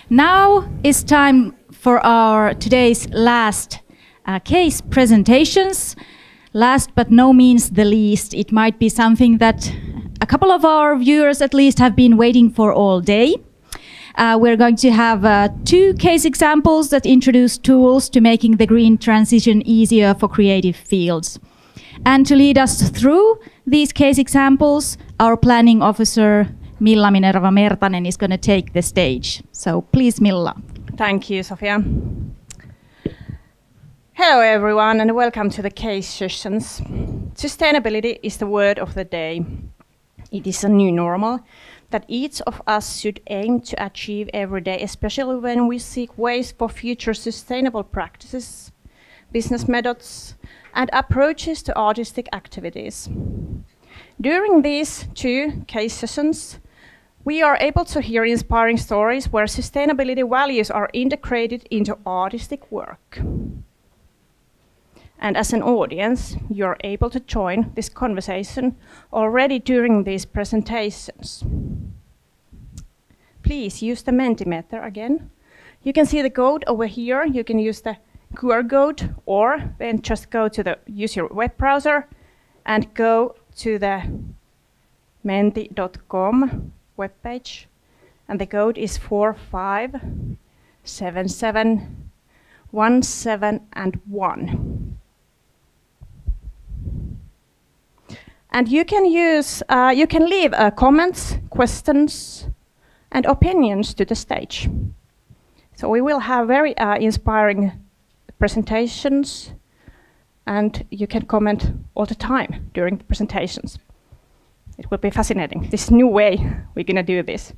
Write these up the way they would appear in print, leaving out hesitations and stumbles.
Now is time for our today's last case presentations. Last but no means the least, it might be something that a couple of our viewers at least have been waiting for all day. We're going to have 2 case examples that introduce tools to making the green transition easier for creative fields. And to lead us through these case examples, our planning officer, Milla Minerva Mertanen, is going to take the stage. So please, Milla. Thank you, Sofia. Hello, everyone, and welcome to the case sessions. Sustainability is the word of the day. It is a new normal that each of us should aim to achieve every day, especially when we seek ways for future sustainable practices, business methods, and approaches to artistic activities. During these 2 case sessions, we are able to hear inspiring stories where sustainability values are integrated into artistic work. And as an audience, you're able to join this conversation already during these presentations. Please use the Mentimeter again. You can see the code over here. You can use the QR code, or then just use your web browser and go to the menti.com webpage. And the code is 457717 and 1. And you can leave comments, questions, and opinions to the stage. So we will have very inspiring presentations, and you can comment all the time during the presentations. It will be fascinating. This new way we're going to do this.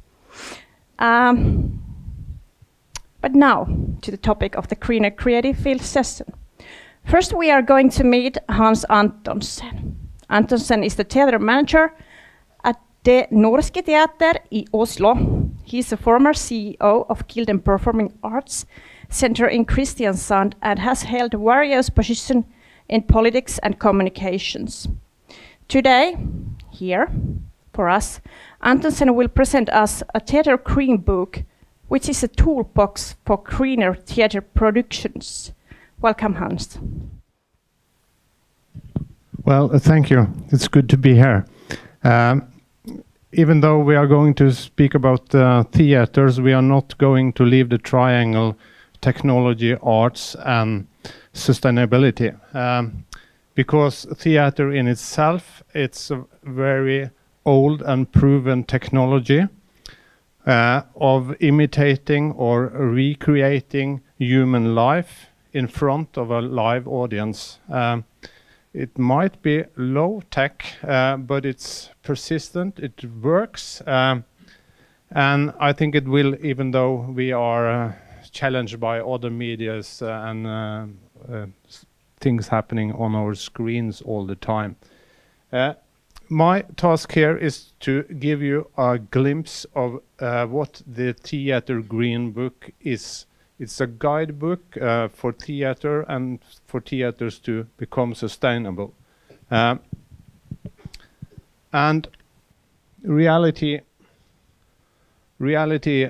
But now to the topic of the Greener Creative Field session. First, we are going to meet Hans Antonsen. Antonsen is the theater manager at the Norske Teater in Oslo. He's a former CEO of Kilden Performing Arts Center in Kristiansand and has held various positions in politics and communications. Today, here, for us, Antonsen will present us a Theater Green book, which is a toolbox for greener theater productions. Welcome, Hans. Well, thank you. It's good to be here. Even though we are going to speak about theaters, we are not going to leave the triangle technology, arts, and sustainability. Because theater in itself, it's a very old and proven technology of imitating or recreating human life in front of a live audience. It might be low tech, but it's persistent, it works, and I think it will, even though we are challenged by other medias and things happening on our screens all the time. My task here is to give you a glimpse of what the Theater Green book is. It's a guidebook for theater and for theaters to become sustainable. And reality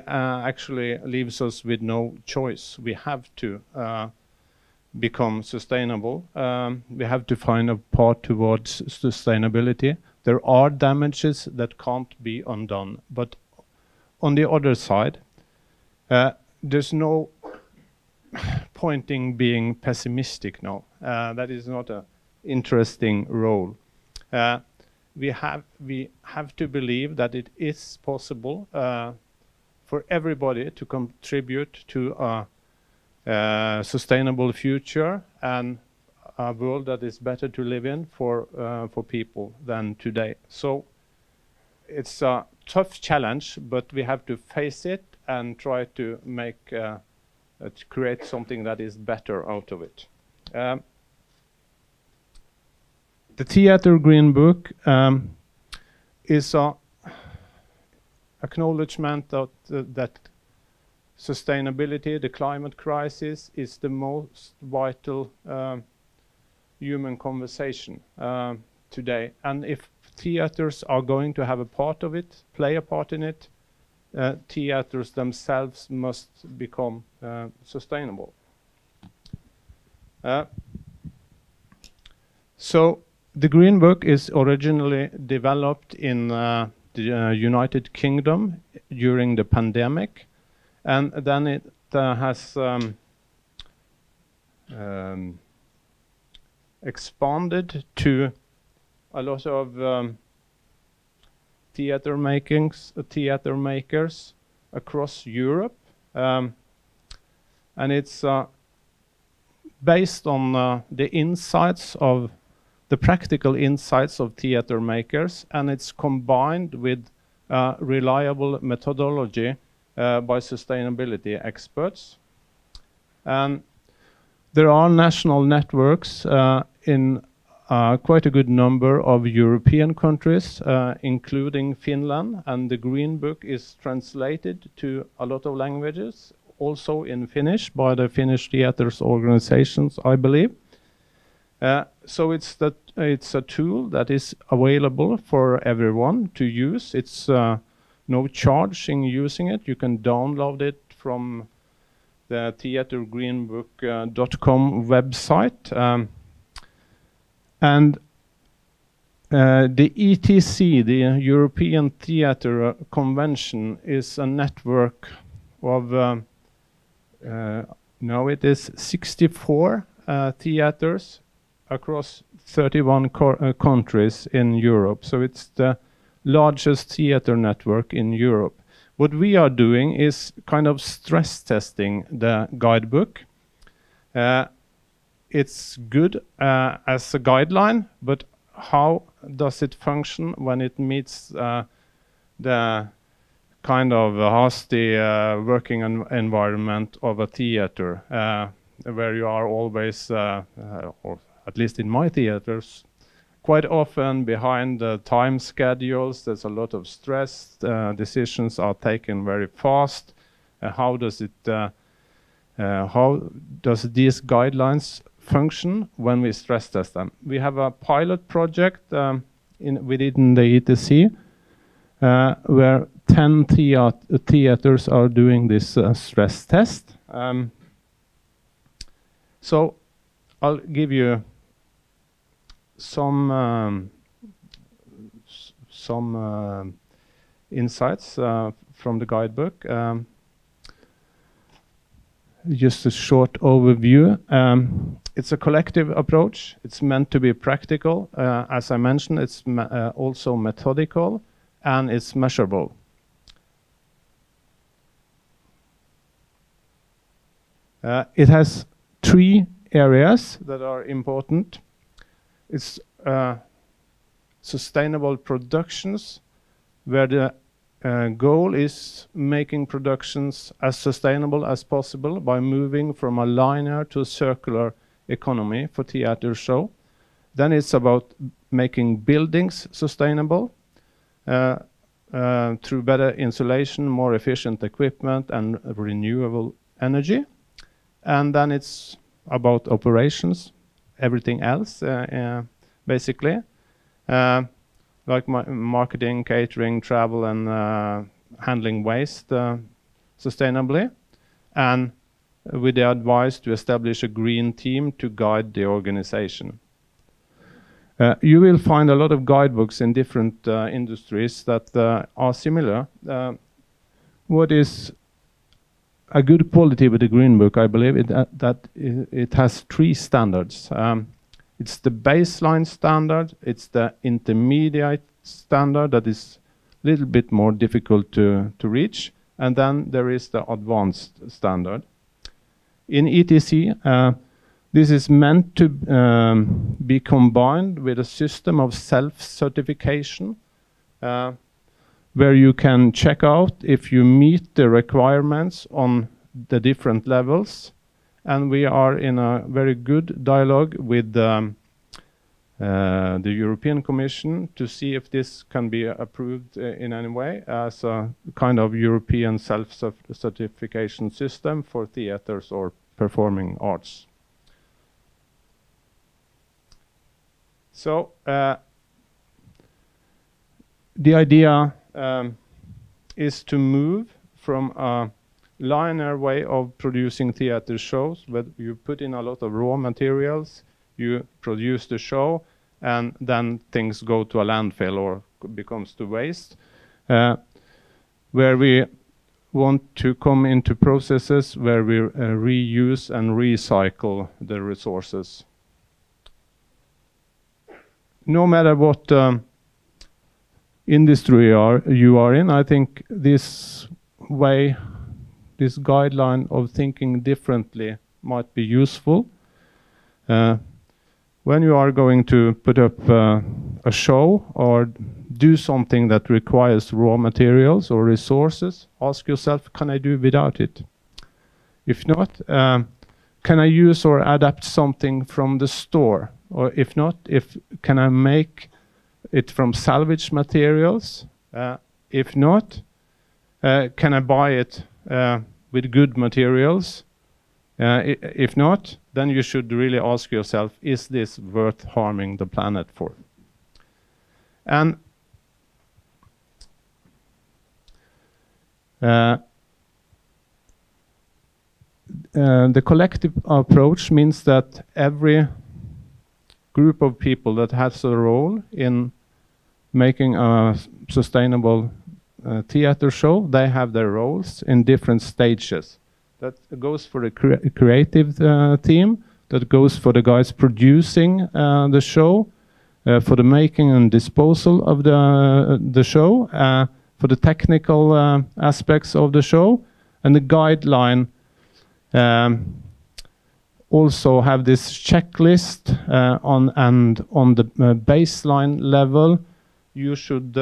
actually leaves us with no choice. We have to become sustainable. We have to find a path towards sustainability. There are damages that can't be undone. But on the other side, there's no pointing being pessimistic now. That is not an interesting role. We have to believe that it is possible for everybody to contribute to a sustainable future and a world that is better to live in for people than today. So it's a tough challenge, but we have to face it and try to make to create something that is better out of it. The Theater Green Book is an acknowledgement that sustainability, the climate crisis, is the most vital human conversation today. And if theaters are going to have a part of it, play a part in it, theaters themselves must become sustainable. So the Green Book is originally developed in the United Kingdom during the pandemic, and then it has expanded to a lot of theater makers across Europe, and it's based on the insights of the practical insights of theater makers, and it's combined with reliable methodology by sustainability experts. And there are national networks in quite a good number of European countries, including Finland, and the Green Book is translated to a lot of languages, also in Finnish by the Finnish theaters organizations, I believe. So it's a tool that is available for everyone to use. It's no charge in using it. You can download it from the theatergreenbook.com website. And the ETC, the European Theatre Convention, is a network of, now it is 64 theaters across 31 countries in Europe. So it's the largest theater network in Europe. What we are doing is kind of stress testing the guidebook. It's good as a guideline, but how does it function when it meets the kind of hasty working environment of a theater, where you are always, or at least in my theaters, quite often behind the time schedules. There's a lot of stress. Decisions are taken very fast. How does these guidelines function when we stress test them? We have a pilot project within the ETC where 10 theaters are doing this stress test. So I'll give you some insights from the guidebook. Just a short overview. It's a collective approach. It's meant to be practical. As I mentioned, it's also methodical, and it's measurable. It has 3 areas that are important. It's sustainable productions, where the goal is making productions as sustainable as possible by moving from a linear to a circular economy for theater show. Then it's about making buildings sustainable through better insulation, more efficient equipment, and renewable energy. And then it's about operations, everything else, basically, like marketing, catering, travel, and handling waste sustainably, and with the advice to establish a green team to guide the organization. You will find a lot of guidebooks in different industries that are similar. What is a good quality with the Green Book, I believe, it has 3 standards. It's the baseline standard, it's the intermediate standard that is a little bit more difficult to reach, and then there is the advanced standard. In ETC, this is meant to be combined with a system of self-certification, where you can check out if you meet the requirements on the different levels. And we are in a very good dialogue with the European Commission to see if this can be approved in any way as a kind of European self-certification system for theaters or performing arts. So the idea is to move from a linear way of producing theater shows, where you put in a lot of raw materials, you produce the show, and then things go to a landfill or becomes to waste, where we want to come into processes where we reuse and recycle the resources. No matter what industry you are in, I think this way, this guideline of thinking differently might be useful. When you are going to put up a show or do something that requires raw materials or resources, ask yourself, can I do without it? If not, can I use or adapt something from the store? Or if not, can I make it from salvage materials? If not, can I buy it with good materials? If not, then you should really ask yourself, is this worth harming the planet for? And the collective approach means that every group of people that has a role in making a sustainable theater show, they have their roles in different stages. That goes for the creative team, that goes for the guys producing the show, for the making and disposal of the show, for the technical aspects of the show, and the guideline also have this checklist on the baseline level. You should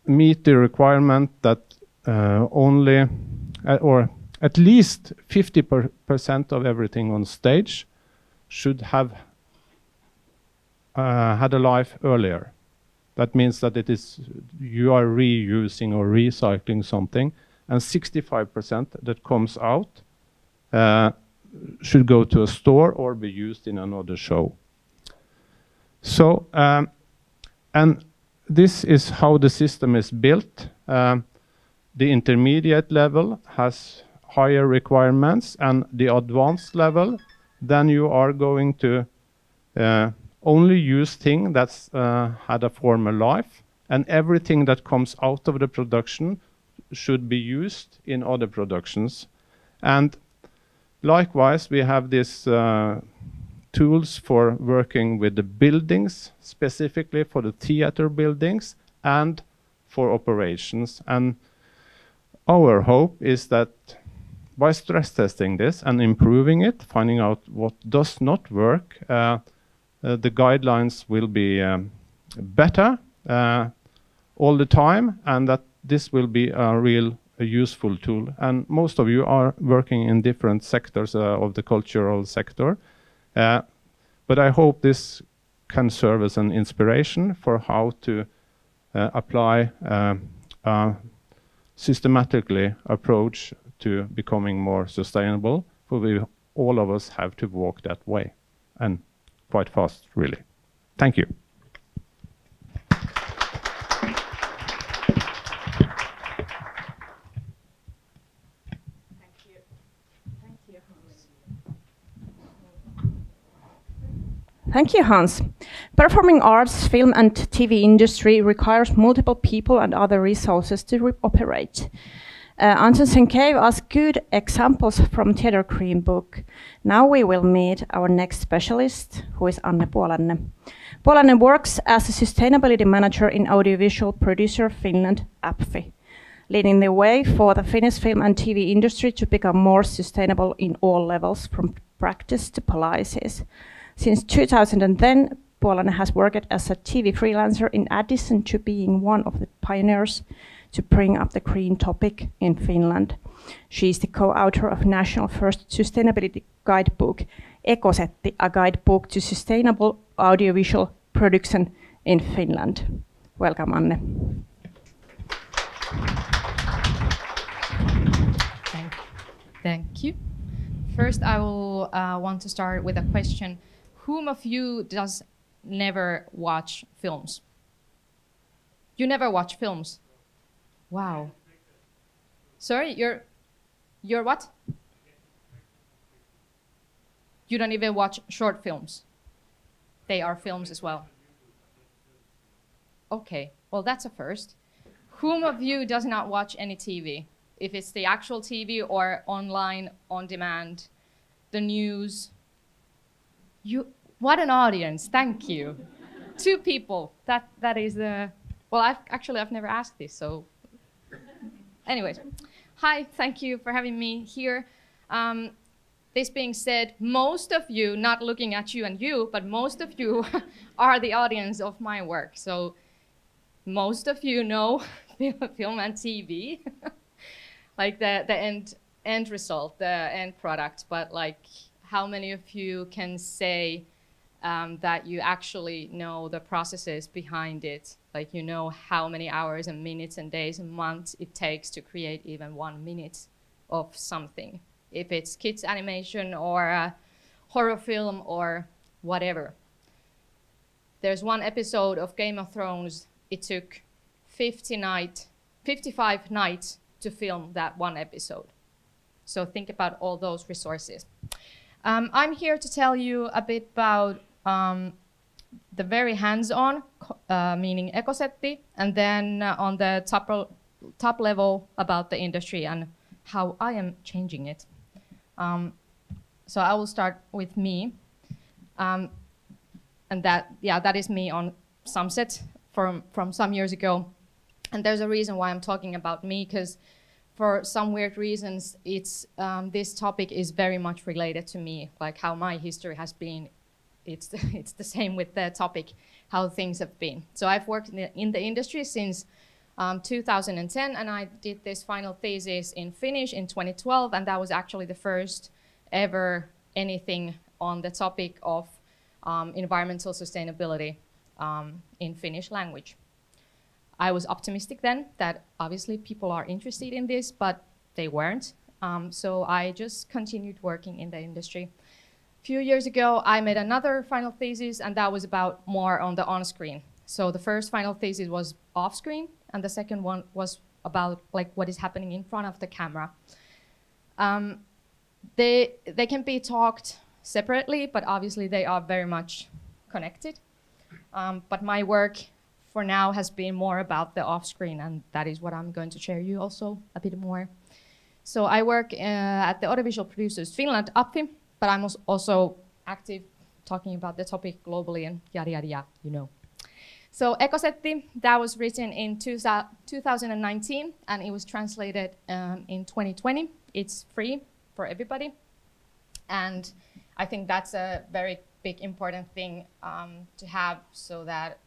meet the requirement that only or at least 50% of everything on stage should have had a life earlier. That means that you are reusing or recycling something, and 65% that comes out should go to a store or be used in another show. So, and this is how the system is built. The intermediate level has higher requirements, and the advanced level, then you are going to only use things that's had a former life, and everything that comes out of the production should be used in other productions. And likewise, we have these tools for working with the buildings, specifically for the theater buildings and for operations. And our hope is that by stress testing this and improving it, finding out what does not work, the guidelines will be better all the time, and that this will be a useful tool. And most of you are working in different sectors of the cultural sector, but I hope this can serve as an inspiration for how to apply a systematically approach to becoming more sustainable, for all of us have to walk that way, and quite fast, really. Thank you. Thank you, Hans. Performing arts, film and TV industry requires multiple people and other resources to operate. Antonsen gave us good examples from Theatre Green Book. Now we will meet our next specialist, who is Puolanne. Puolanne works as a sustainability manager in audiovisual producer Finland, APFI, leading the way for the Finnish film and TV industry to become more sustainable in all levels, from practice to policies. Since 2010, Puolanne has worked as a TV freelancer in addition to being one of the pioneers to bring up the green topic in Finland. She is the co-author of National First Sustainability Guidebook, Ekosetti, a guidebook to sustainable audiovisual production in Finland. Welcome, Anne. Thank you. First, I will want to start with a question. Whom of you does never watch films? You never watch films? Wow. Sorry, you're what? You don't even watch short films? They are films as well. Okay, well that's a first. Whom of you does not watch any TV? If it's the actual TV or online, on demand, the news. What an audience, thank you. 2 people, that is the, well, I've never asked this, so. Anyways, hi, thank you for having me here. This being said, most of you, not looking at you and you, but most of you are the audience of my work. So most of you know film and TV, like the end result, the end product, but like how many of you can say that you actually know the processes behind it? Like you know how many hours and minutes and days and months it takes to create even 1 minute of something. If it's kids animation or a horror film or whatever. There's one episode of Game of Thrones, it took 55 nights to film that one episode. So think about all those resources. I'm here to tell you a bit about the very hands-on, meaning Ekosetti, and then on the top level about the industry and how I am changing it. So I will start with me. And that is me on Sunset from some years ago. And there's a reason why I'm talking about me, because for some weird reasons, it's this topic is very much related to me, like how my history has been. It's the same with the topic, how things have been. So I've worked in the industry since 2010, and I did this final thesis in Finnish in 2012, and that was actually the first ever anything on the topic of environmental sustainability in Finnish language. I was optimistic then that obviously people are interested in this, but they weren't. So I just continued working in the industry. A few years ago, I made another final thesis, and that was about more on the on-screen. So the first final thesis was off-screen, and the second one was about like what is happening in front of the camera. They can be talked separately, but obviously they are very much connected. But my work for now has been more about the off-screen, and that is what I'm going to share you also a bit more. So I work at the Audiovisual Producers Finland, APFI, but I'm also active talking about the topic globally and yada, yada, yada, you know. So Ekosetti, that was written in 2019, and it was translated in 2020. It's free for everybody. And I think that's a very big, important thing to have, so that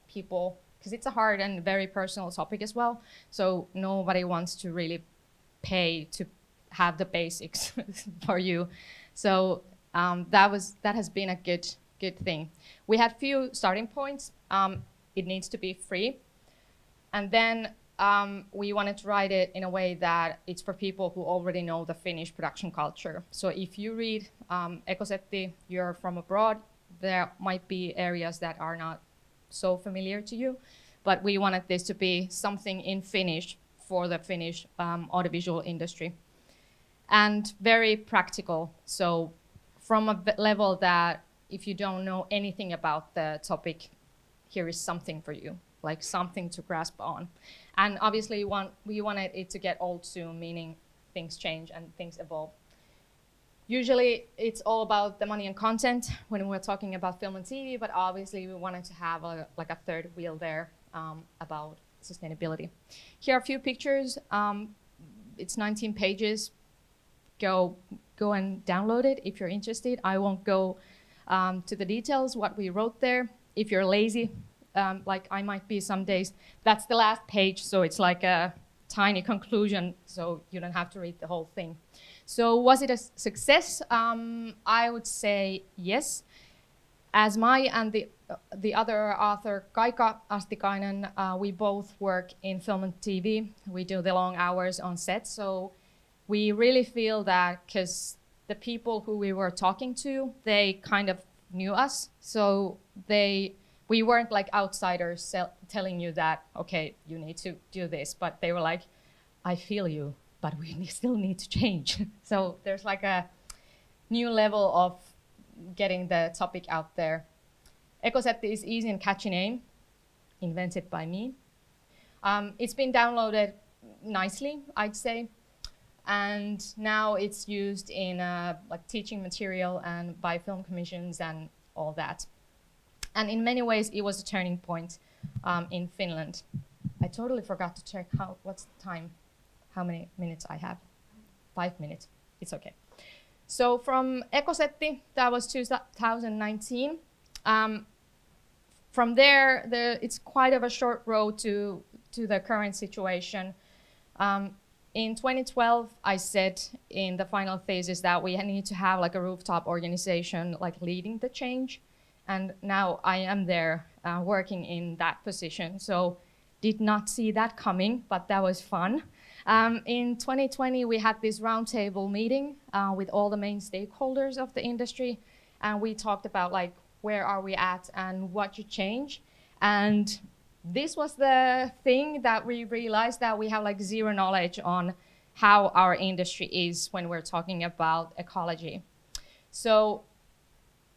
people, because it's a hard and very personal topic as well, so nobody wants to really pay to have the basics for you. So that has been a good thing. We had few starting points. It needs to be free. And then we wanted to write it in a way that it's for people who already know the Finnish production culture. So if you read Ekosetti, you're from abroad, there might be areas that are not so familiar to you. But we wanted this to be something in Finnish for the Finnish audiovisual industry. And very practical. So from a level that if you don't know anything about the topic, here is something for you, like something to grasp on. And obviously we wanted it to get old soon, meaning things change and things evolve. Usually it's all about the money and content when we're talking about film and TV, but obviously we wanted to have a third wheel there about sustainability. Here are a few pictures. It's 19 pages. Go and download it if you're interested. I won't go to the details, what we wrote there. If you're lazy, like I might be some days, that's the last page, so it's like a tiny conclusion, so you don't have to read the whole thing. So was it a success? I would say yes. As my and the other author, Kaika Astikainen, we both work in film and TV. We do the long hours on set, so we really feel that because the people who we were talking to, they kind of knew us, so they we weren't like outsiders telling you that, okay, you need to do this, but they were like, I feel you, but we still need to change. So there's like a new level of getting the topic out there. Ekosetti is easy and catchy name, invented by me. It's been downloaded nicely, I'd say. And now it's used in like teaching material and by film commissions and all that. And in many ways, it was a turning point in Finland. I totally forgot to check what's the time, how many minutes I have. 5 minutes, it's okay. So from Ekosetti, that was 2019. From there, it's quite of a short road to the current situation. In 2012, I said in the final thesis that we need to have like a rooftop organization like leading the change. And now I am there working in that position. So did not see that coming, but that was fun. In 2020, we had this roundtable meeting with all the main stakeholders of the industry. And we talked about like, where are we at and what should change. And this was the thing that we realized that we have like zero knowledge on how our industry is when we're talking about ecology. So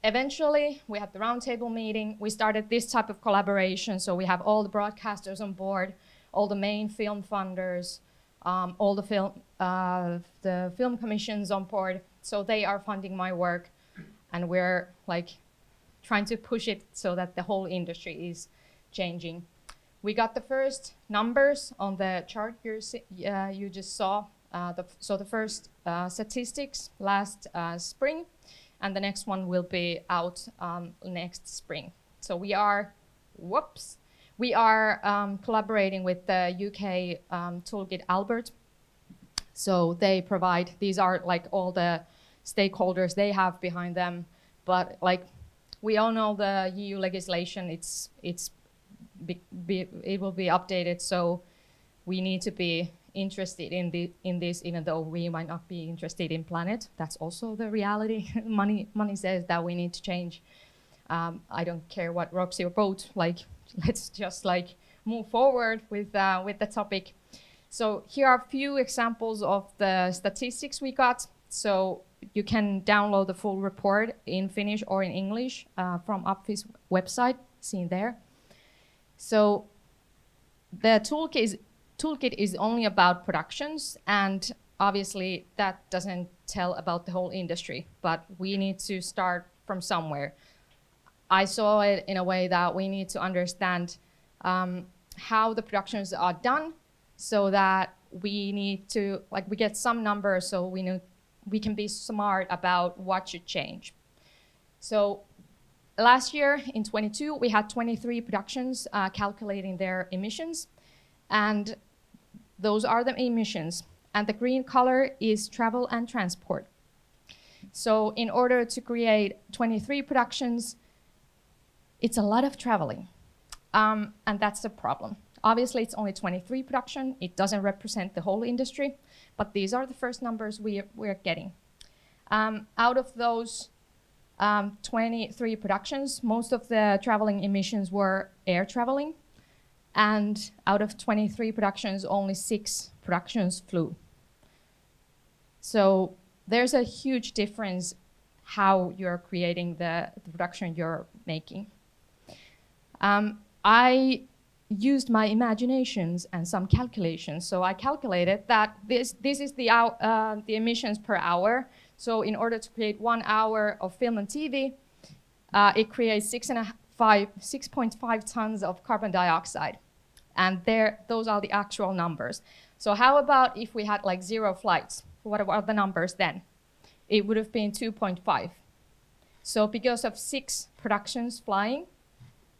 eventually we had the roundtable meeting. We started this type of collaboration. So we have all the broadcasters on board, all the main film funders, all the film commissions on board. So they are funding my work, and we're like trying to push it so that the whole industry is changing. We got the first numbers on the chart you just saw. So the first statistics last spring, and the next one will be out next spring. So we are, collaborating with the UK toolkit Albert. So they provide, these are like all the stakeholders they have behind them, but like we all know the EU legislation, it will be updated, so we need to be interested in this, even though we might not be interested in planet. That's also the reality. money says that we need to change. I don't care what rocks your boat. Like, let's just like move forward with the topic. So here are a few examples of the statistics we got. So you can download the full report in Finnish or in English from APFI's website, seen there. So the toolkit is only about productions, and obviously that doesn't tell about the whole industry, but we need to start from somewhere. I saw it in a way that we need to understand how the productions are done, so that we need to, like, we get some numbers so we can be smart about what should change. So last year in 22, we had 23 productions calculating their emissions, and those are the emissions. And the green color is travel and transport. So in order to create 23 productions, it's a lot of traveling, and that's the problem. Obviously, it's only 23 production. It doesn't represent the whole industry, but these are the first numbers we're getting. Out of those 23 productions, most of the traveling emissions were air traveling, and out of 23 productions, only 6 productions flew. So there's a huge difference how you're creating the production you're making. I used my imaginations and some calculations. So I calculated that this is the emissions per hour. So in order to create 1 hour of film and TV, it creates 6.5 tons of carbon dioxide. And those are the actual numbers. So how about if we had like 0 flights? What are the numbers then? It would have been 2.5. So because of 6 productions flying,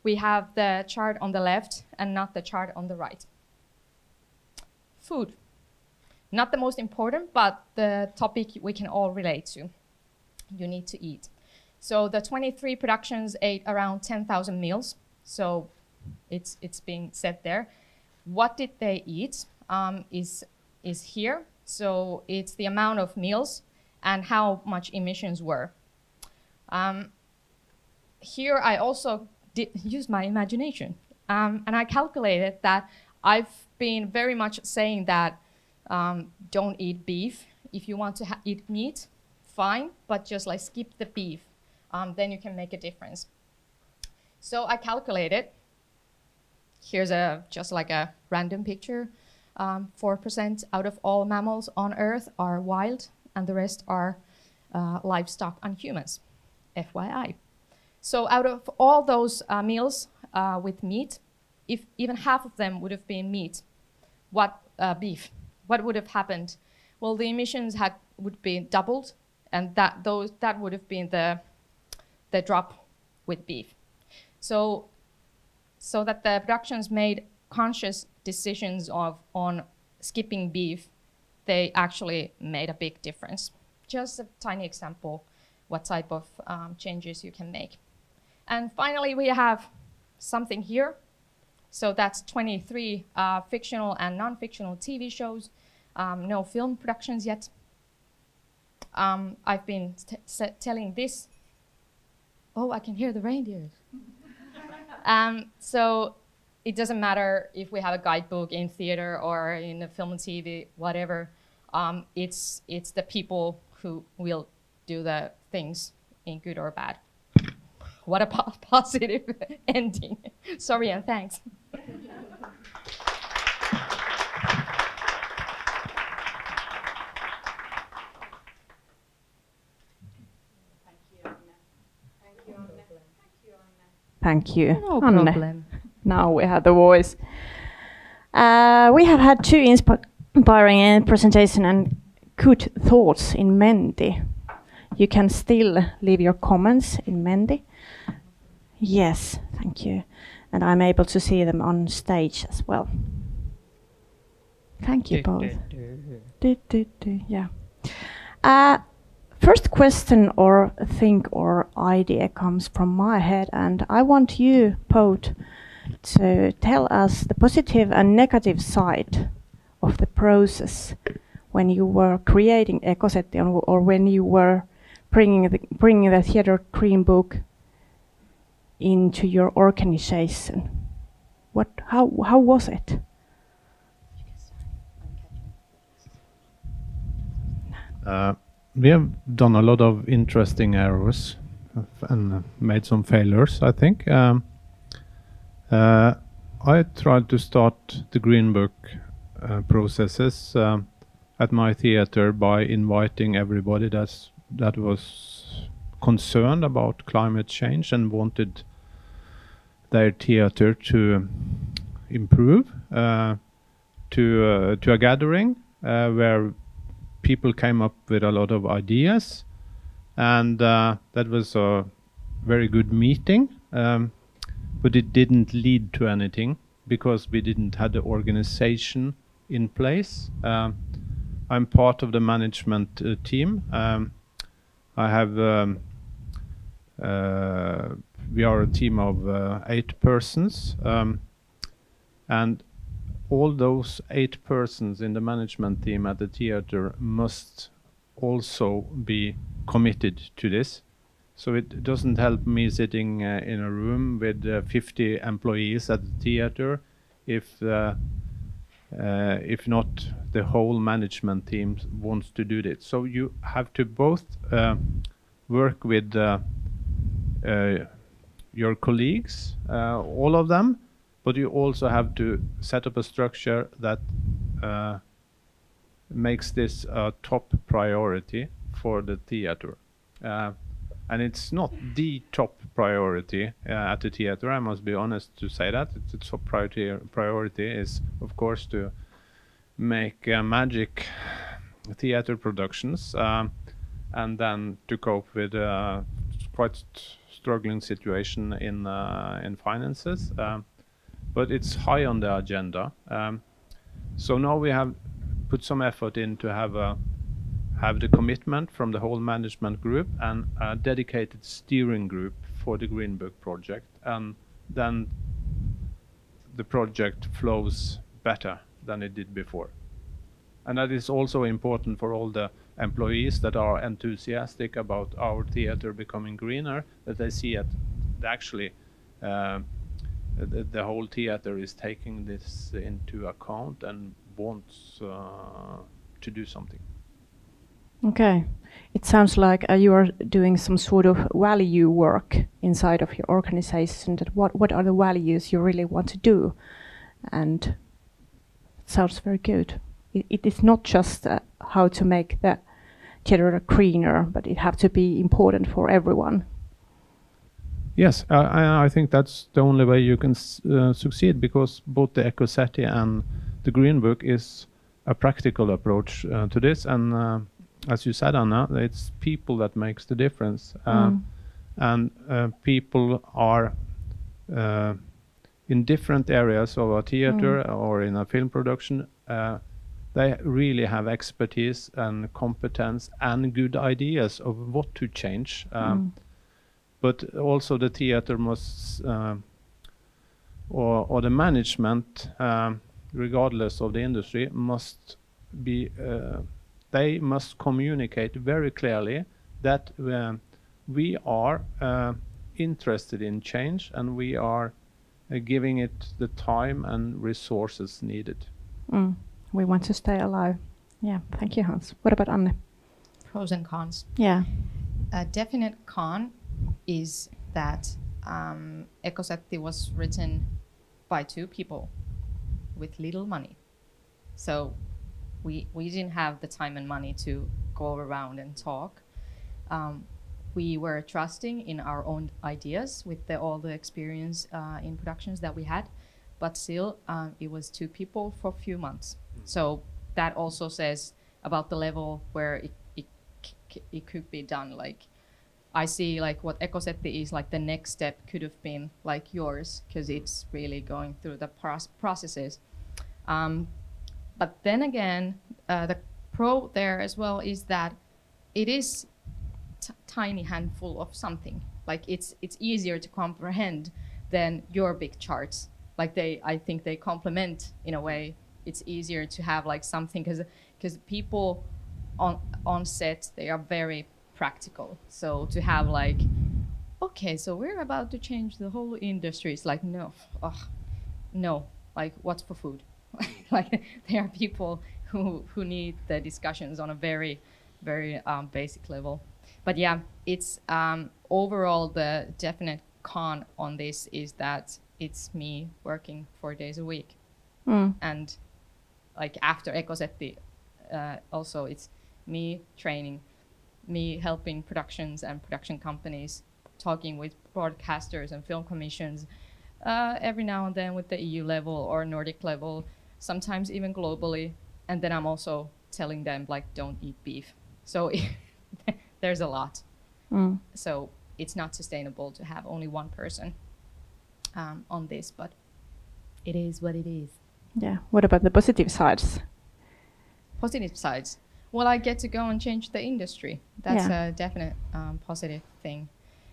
we have the chart on the left and not the chart on the right. Food. Not the most important, but the topic we can all relate to. You need to eat. So the 23 productions ate around 10,000 meals. So it's being said there. What did they eat is here. So it's the amount of meals and how much emissions were. Here I also use my imagination. And I calculated that I've been very much saying that don't eat beef. If you want to eat meat, fine, but just like skip the beef. Then you can make a difference. So I calculated. Here's just like a random picture. 4% out of all mammals on Earth are wild, and the rest are livestock and humans, FYI. So out of all those meals with meat, if even half of them would have been meat, beef, what would have happened? Well, the emissions would be doubled, and that would have been the drop with beef. So that the productions made conscious decisions on skipping beef, they actually made a big difference. Just a tiny example what type of changes you can make. And finally, we have something here. So that's 23 fictional and non-fictional TV shows, no film productions yet. I've been telling this. Oh, I can hear the reindeers. So it doesn't matter if we have a guidebook in theater or in a film and TV, whatever. It's the people who will do the things in good or bad. What a positive ending. Sorry and thanks. Thank you, No Anne. problem. Now we have the voice. We have had two inspiring presentations and good thoughts in Menti. You can still leave your comments in Menti. Yes, thank you. And I'm able to see them on stage as well. Thank you both. Yeah. First question or thing or idea comes from my head, and I want you both to tell us the positive and negative side of the process when you were creating Ekosetti or when you were bringing the Theatre Green Book into your organization. How was it? We have done a lot of interesting errors and made some failures, I think. I tried to start the Green Book processes at my theater by inviting everybody that was concerned about climate change and wanted their theater to improve, to a gathering where people came up with a lot of ideas, and that was a very good meeting, but it didn't lead to anything because we didn't have the organization in place. I'm part of the management team. We are a team of 8 persons, and all those 8 persons in the management team at the theater must also be committed to this. So it doesn't help me sitting in a room with 50 employees at the theater if not the whole management team wants to do this. So you have to both work with your colleagues, all of them, but you also have to set up a structure that makes this a top priority for the theater. And it's not the top priority at the theater, I must be honest to say that. The top priority is, of course, to make magic theater productions and then to cope with quite struggling situation in finances. But it's high on the agenda. So now we have put some effort in to have the commitment from the whole management group and a dedicated steering group for the Green Book project, and then the project flows better than it did before. And that is also important for all the employees that are enthusiastic about our theater becoming greener, that they see it actually the whole theater is taking this into account and wants to do something. Okay. It sounds like you are doing some sort of value work inside of your organization. That what are the values you really want to do? And it sounds very good. It is not just how to make the theater greener, but it have to be important for everyone. Yes, I think that's the only way you can succeed, because both the Ekosetti and the Green Book is a practical approach to this, and as you said, Anna, it's people that makes the difference, and people are in different areas of a theater or in a film production. They really have expertise and competence and good ideas of what to change. But also the theater must, or the management, regardless of the industry, must be, they must communicate very clearly that we are interested in change, and we are giving it the time and resources needed. We want to stay alive. Yeah, thank you, Hans. What about Anne? Pros and cons. Yeah. A definite con is that Ekosetti was written by two people with little money. So we didn't have the time and money to go around and talk. We were trusting in our own ideas with all the experience in productions that we had, but still it was two people for a few months. So that also says about the level where it could be done. Like, I see like what Ekosetti is, like the next step could have been like yours, because it's really going through the processes. But then again, the pro there as well is that it is tiny handful of something. Like it's easier to comprehend than your big charts. Like I think they complement in a way. It's easier to have like something, because people on set, they are very practical. So to have like, okay, so we're about to change the whole industry. It's like, no, no, like what's for food? Like there are people who need the discussions on a very, very basic level. But yeah, it's overall the definite con on this is that it's me working 4 days a week. And like after Ekosetti, also it's me training, me helping productions and production companies, talking with broadcasters and film commissions, every now and then with the EU level or Nordic level, sometimes even globally. And then I'm also telling them like, don't eat beef. So there's a lot. So it's not sustainable to have only one person on this, but it is what it is. Yeah. What about the positive sides? Positive sides. Well, I get to go and change the industry. That's a definite positive thing.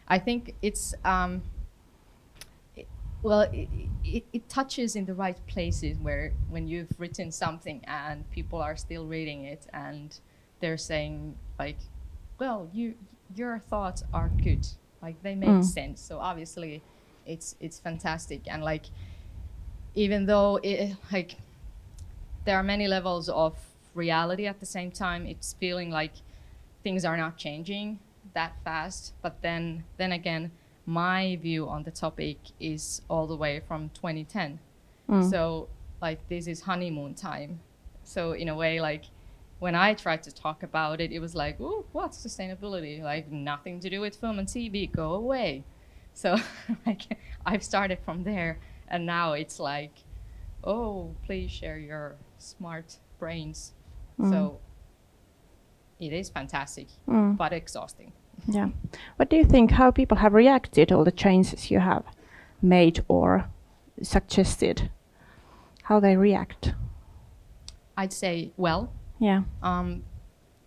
I think it's, it touches in the right places where when you've written something and people are still reading it and they're saying like, well, your thoughts are good. Like they make sense. So obviously it's fantastic. And like, even though like there are many levels of reality at the same time, it's feeling like things are not changing that fast. But then again, my view on the topic is all the way from 2010. So like this is honeymoon time. So in a way, like when I tried to talk about it, it was like, oh, what's sustainability? Like nothing to do with film and TV, go away. So like I've started from there, and now it's like, oh, please share your smart brains. So it is fantastic, but exhausting. Yeah. What do you think, how people have reacted all the changes you have made or suggested? How they react? I'd say, well, yeah.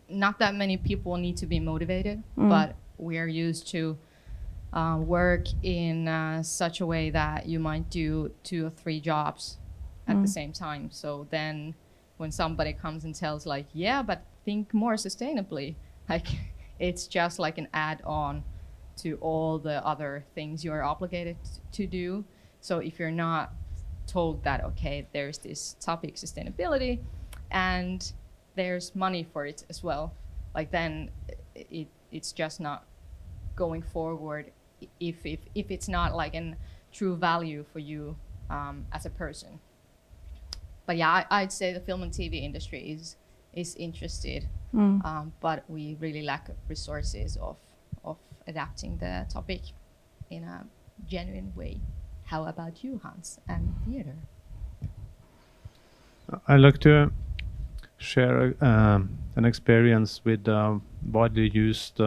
Not that many people need to be motivated, but we are used to work in such a way that you might do 2 or 3 jobs at the same time. So then when somebody comes and tells like, yeah, but think more sustainably, like it's just like an add-on to all the other things you're obligated to do. So if you're not told that, okay, there's this topic, sustainability, and there's money for it as well, like then it's just not going forward if it's not like a true value for you as a person. But yeah, I'd say the film and TV industry is interested, but we really lack resources of adapting the topic in a genuine way. How about you, Hans, and theater? I like to share an experience with widely used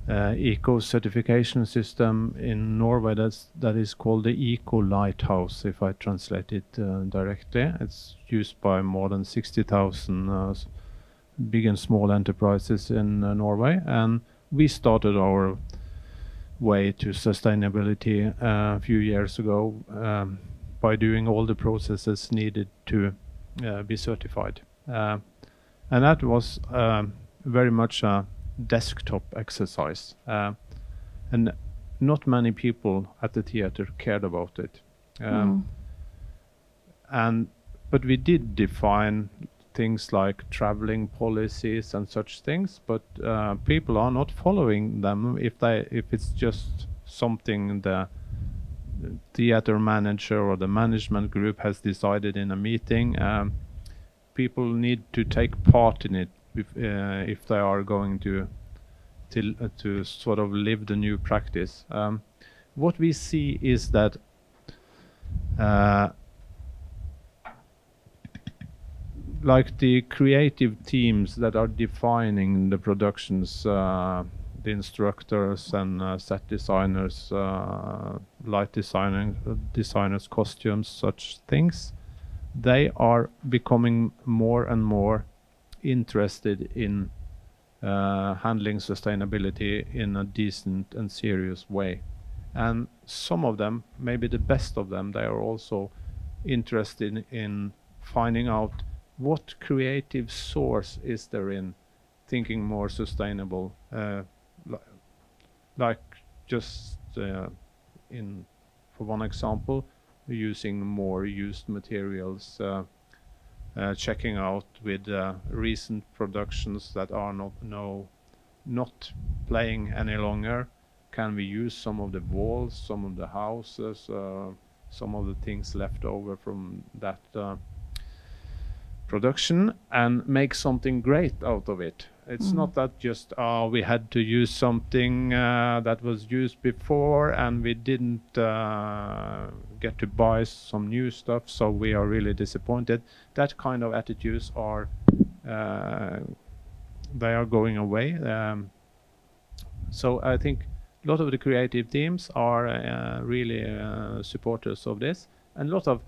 eco certification system in Norway that is called the Eco Lighthouse, if I translate it directly. It's used by more than 60,000 big and small enterprises in Norway, and we started our way to sustainability a few years ago by doing all the processes needed to be certified. And that was very much a desktop exercise, and not many people at the theater cared about it. But we did define things like traveling policies and such things, but people are not following them if it's just something the theater manager or the management group has decided in a meeting. People need to take part in it if they are going to sort of live the new practice. What we see is that like the creative teams that are defining the productions, the instructors and set designers, light designers, costumes, such things, they are becoming more and more interested in handling sustainability in a decent and serious way. And some of them, maybe the best of them, they are also interested in finding out what creative source is there in thinking more sustainable, like just for one example, using more used materials, checking out with recent productions that are not playing any longer. Can we use some of the walls, some of the houses, some of the things left over from that production, and make something great out of it? It's not that just we had to use something that was used before and we didn't get to buy some new stuff, so we are really disappointed. That kind of attitudes are they are going away. So I think a lot of the creative teams are really supporters of this, and a lot of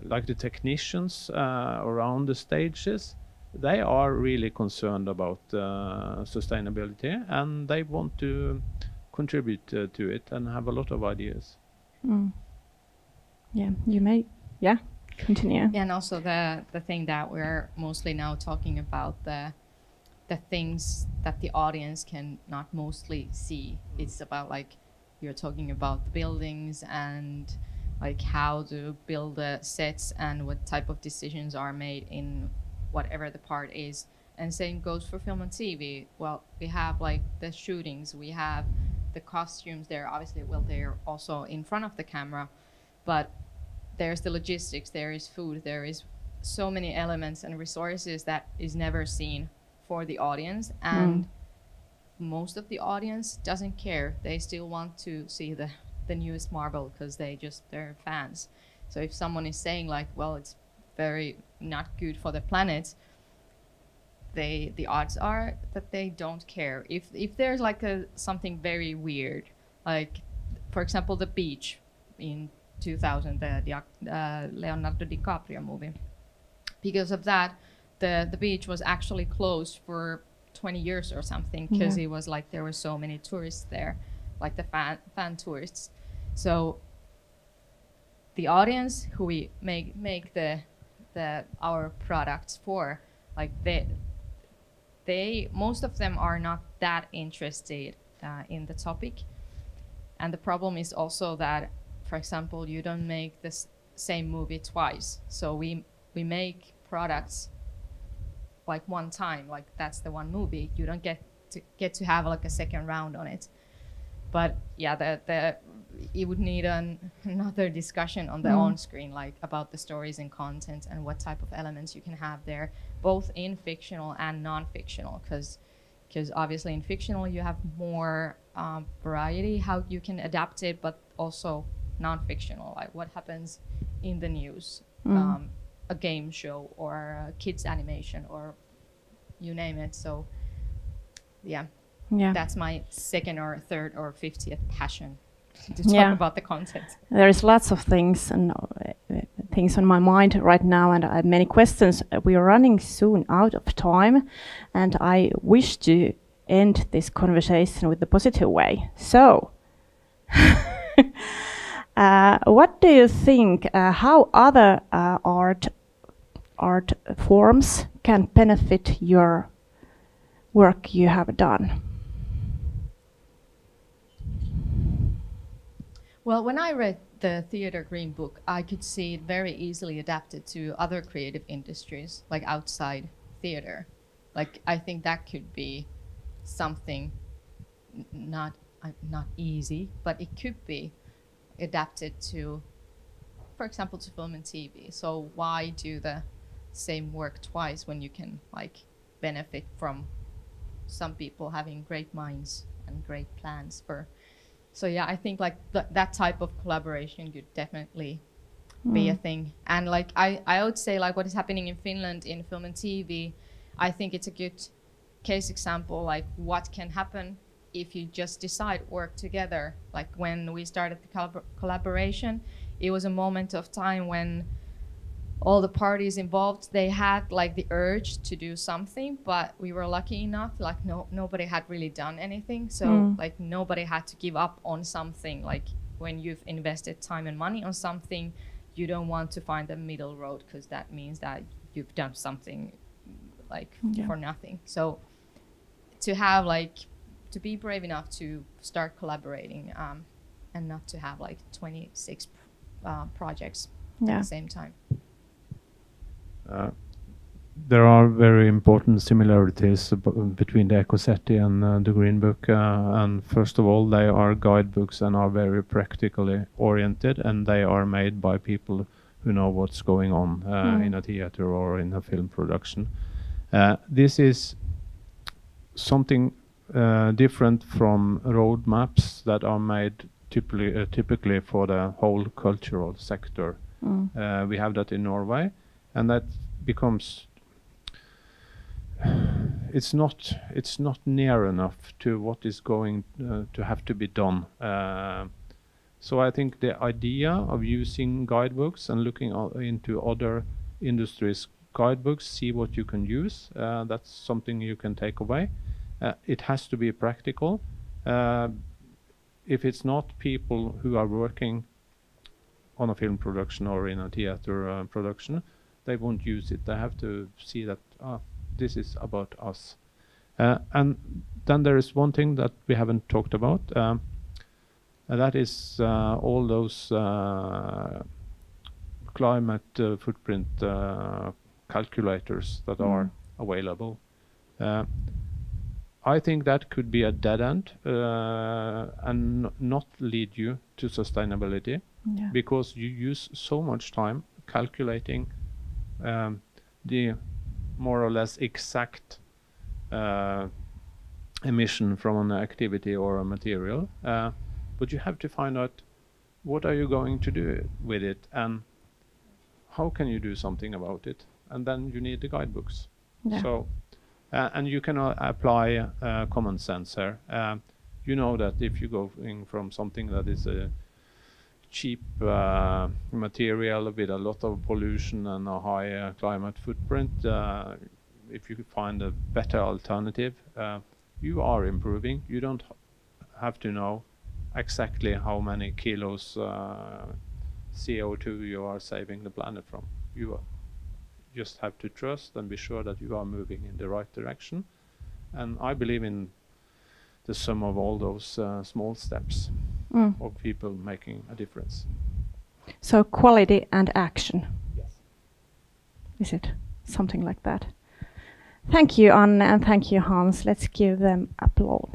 like the technicians around the stages, they are really concerned about sustainability, and they want to contribute to it and have a lot of ideas. Yeah, you may. Yeah, continue. Yeah, and also the thing that we're mostly now talking about, the things that the audience can not mostly see. It's about, like, you're talking about the buildings and like how to build the sets and what type of decisions are made in whatever the part is. And same goes for film and TV. Well, we have like the shootings, we have the costumes there, obviously, well, they're also in front of the camera, but there's the logistics, there is food, there is so many elements and resources that is never seen for the audience, and most of the audience doesn't care. They still want to see the newest Marvel because they're fans. So if someone is saying like, well, it's very not good for the planet, the odds are that they don't care. If there's like something very weird, like for example the beach in 2000, the Leonardo DiCaprio movie, because of that the beach was actually closed for 20 years or something, because it was like there were so many tourists there, like the fan tourists. So the audience who we make our products for, like they most of them are not that interested in the topic. And the problem is also that, for example, you don't make this same movie twice. So we make products like one time, like that's the one movie. You don't get to have like a second round on it. But yeah, it would need another discussion on the on-screen, like about the stories and content and what type of elements you can have there, both in fictional and non-fictional, because obviously in fictional you have more variety how you can adapt it, but also non-fictional, like what happens in the news, a game show or a kids animation or you name it. So yeah. That's my second or third or 50th passion, to talk about the content. There is lots of things and things on my mind right now, and I have many questions. We are running soon out of time, and I wish to end this conversation with a positive way. So, what do you think? How other art forms can benefit your work you have done? Well, when I read the Theatre Green Book, I could see it very easily adapted to other creative industries, like outside theatre. Like, I think that could be something not easy, but it could be adapted to, for example, to film and TV. So why do the same work twice when you can like benefit from some people having great minds and great plans for. So yeah, I think like that type of collaboration could definitely be a thing. And like I would say like what is happening in Finland in film and TV, I think it's a good case example, like what can happen if you just decide work together. Like when we started the collaboration, it was a moment of time when all the parties involved, they had like the urge to do something, but we were lucky enough, like nobody had really done anything. So like nobody had to give up on something. Like when you've invested time and money on something, you don't want to find the middle road, because that means that you've done something like for nothing. So to have like, to be brave enough to start collaborating and not to have like 26 projects at the same time. There are very important similarities between the Ekosetti and the Green Book. And first of all, they are guidebooks and are very practically oriented, and they are made by people who know what's going on in a theater or in a film production. This is something different from roadmaps that are made typically for the whole cultural sector. We have that in Norway, and that becomes it's not near enough to what is going to have to be done. So I think the idea of using guidebooks and looking into other industries' guidebooks, see what you can use, that's something you can take away. It has to be practical. If it's not people who are working on a film production or in a theater production, they won't use it. They have to see that this is about us. And then there is one thing that we haven't talked about, and that is all those climate footprint calculators that are available. I think that could be a dead end and not lead you to sustainability, because you use so much time calculating the more or less exact emission from an activity or a material, but you have to find out what are you going to do with it and how can you do something about it, and then you need the guidebooks. So and you can apply common sense here. You know that if you go from something that is a cheap material with a lot of pollution and a high climate footprint, if you find a better alternative, you are improving. You don't have to know exactly how many kilos CO2 you are saving the planet from. You just have to trust and be sure that you are moving in the right direction. And I believe in the sum of all those small steps of people making a difference. So quality and action. Yes. Is it something like that? Thank you, Anne, and thank you, Hans. Let's give them applause.